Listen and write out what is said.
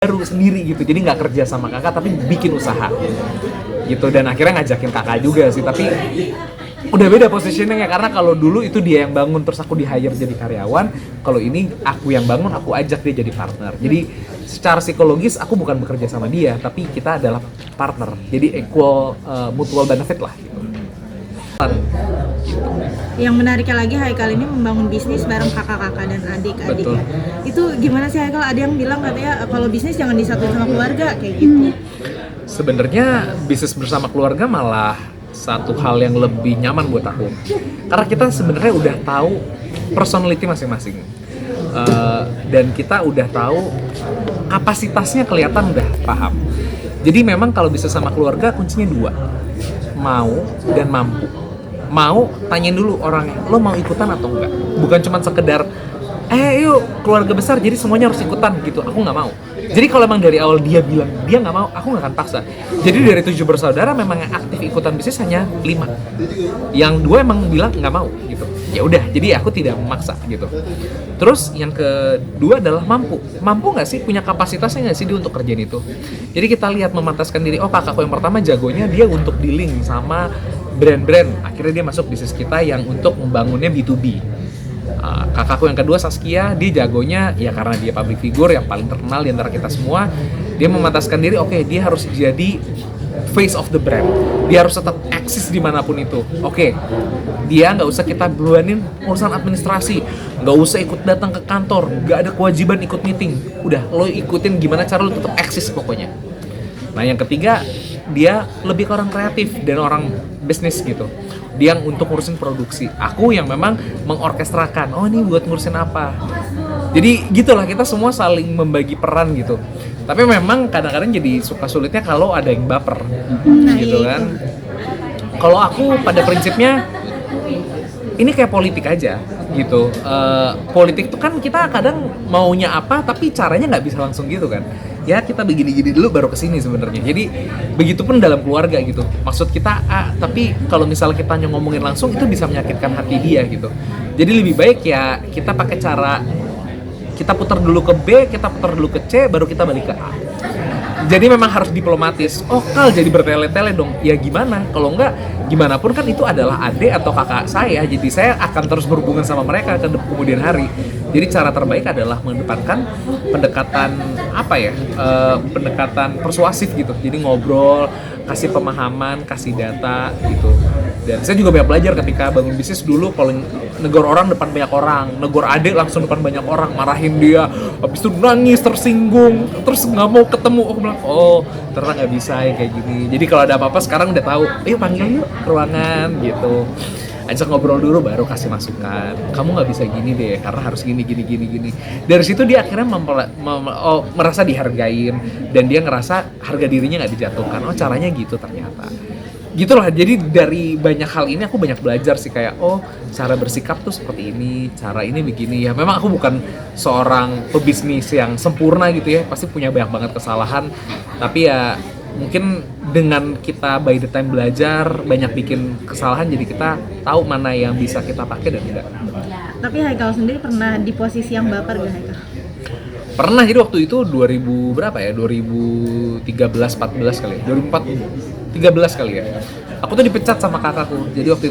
baru sendiri gitu, jadi nggak kerja sama kakak tapi bikin usaha gitu. Dan akhirnya ngajakin kakak juga sih, tapi udah beda positioningnya, karena kalau dulu itu dia yang bangun terus aku di hire jadi karyawan, kalau ini aku yang bangun, aku ajak dia jadi partner. Jadi secara psikologis aku bukan bekerja sama dia, tapi kita adalah partner, jadi equal, mutual benefit lah gitu. Yang menariknya lagi, Haikal ini membangun bisnis bareng kakak-kakak dan adik-adiknya. Itu gimana sih Haikal? Ada yang bilang katanya kalau bisnis jangan disatuin sama keluarga kayak gitu. Sebenarnya bisnis bersama keluarga malah satu hal yang lebih nyaman buat aku, karena kita sebenarnya udah tahu personality masing-masing, dan kita udah tahu kapasitasnya, kelihatan udah paham. Jadi memang kalau bisa sama keluarga kuncinya dua, mau dan mampu. Mau, tanyain dulu orangnya, lo mau ikutan atau enggak, bukan cuma sekedar yuk keluarga besar jadi semuanya harus ikutan gitu, aku nggak mau. Jadi kalau emang dari awal dia bilang dia nggak mau, aku nggak akan paksa. Jadi dari 7 bersaudara memang yang aktif ikutan bisnis hanya 5, yang 2 emang bilang nggak mau gitu. Ya udah, jadi aku tidak memaksa gitu. Terus yang kedua adalah mampu nggak sih, punya kapasitasnya nggak sih dia untuk kerjaan itu. Jadi kita lihat, memantaskan diri. Oh, kakakku yang pertama jagonya dia untuk dealing sama brand-brand, akhirnya dia masuk bisnis kita yang untuk membangunnya B2B. Kakakku yang kedua Saskia, dia jagonya ya karena dia public figure yang paling terkenal di antara kita semua, dia memantaskan diri, oke, dia harus jadi face of the brand, dia harus tetap eksis dimanapun itu. Oke, dia nggak usah kita beluanin urusan administrasi, nggak usah ikut datang ke kantor, nggak ada kewajiban ikut meeting, udah lo ikutin gimana cara lo tetap eksis pokoknya. Nah yang ketiga, dia lebih ke orang kreatif dan orang bisnis gitu. Dia yang untuk ngurusin produksi, aku yang memang mengorkestrakan, oh ini buat ngurusin apa. Jadi gitulah, kita semua saling membagi peran gitu. Tapi memang kadang-kadang jadi suka sulitnya kalau ada yang baper gitu kan. Kalau aku pada prinsipnya ini kayak politik aja gitu. Politik tuh kan kita kadang maunya apa tapi caranya nggak bisa langsung gitu kan. Ya kita begini-gini dulu baru kesini sebenarnya. Jadi begitupun dalam keluarga gitu. Maksud kita A, tapi kalau misalnya kita ngomongin langsung itu bisa menyakitkan hati dia gitu. Jadi lebih baik ya kita pakai cara, kita putar dulu ke B, kita putar dulu ke C, baru kita balik ke A. Jadi memang harus diplomatis. Oh Kal, jadi bertele-tele dong. Ya gimana? Kalau enggak, gimana pun kan itu adalah adik atau kakak saya. Jadi saya akan terus berhubungan sama mereka ke kemudian hari. Jadi cara terbaik adalah mengedepankan pendekatan pendekatan persuasif gitu. Jadi ngobrol, kasih pemahaman, kasih data gitu. Dan saya juga banyak belajar ketika bangun bisnis dulu. Kalau negor orang depan banyak orang, negor adik langsung depan banyak orang, marahin dia, habis itu nangis, tersinggung, terus nggak mau ketemu. Aku bilang, oh ternyata nggak bisa ya kayak gini. Jadi kalau ada apa-apa sekarang udah tahu, ayo panggil yuk ke ruangan gitu, ajak ngobrol dulu baru kasih masukan. Kamu nggak bisa gini deh, karena harus gini. Dari situ dia akhirnya merasa dihargain dan dia ngerasa harga dirinya nggak dijatuhkan. Oh caranya gitu ternyata. Gitulah, jadi dari banyak hal ini aku banyak belajar sih, kayak oh cara bersikap tuh seperti ini, cara ini begini ya. Memang aku bukan seorang pebisnis yang sempurna gitu ya, pasti punya banyak banget kesalahan, tapi ya mungkin dengan kita by the time belajar banyak bikin kesalahan, jadi kita tahu mana yang bisa kita pakai dan tidak. Tapi Haikal sendiri pernah di posisi yang baper gak Haikal? Pernah, jadi waktu itu 2000 berapa ya, 2013-14 kali ya, 2013 kali ya, aku tuh dipecat sama kakakku. Jadi waktu itu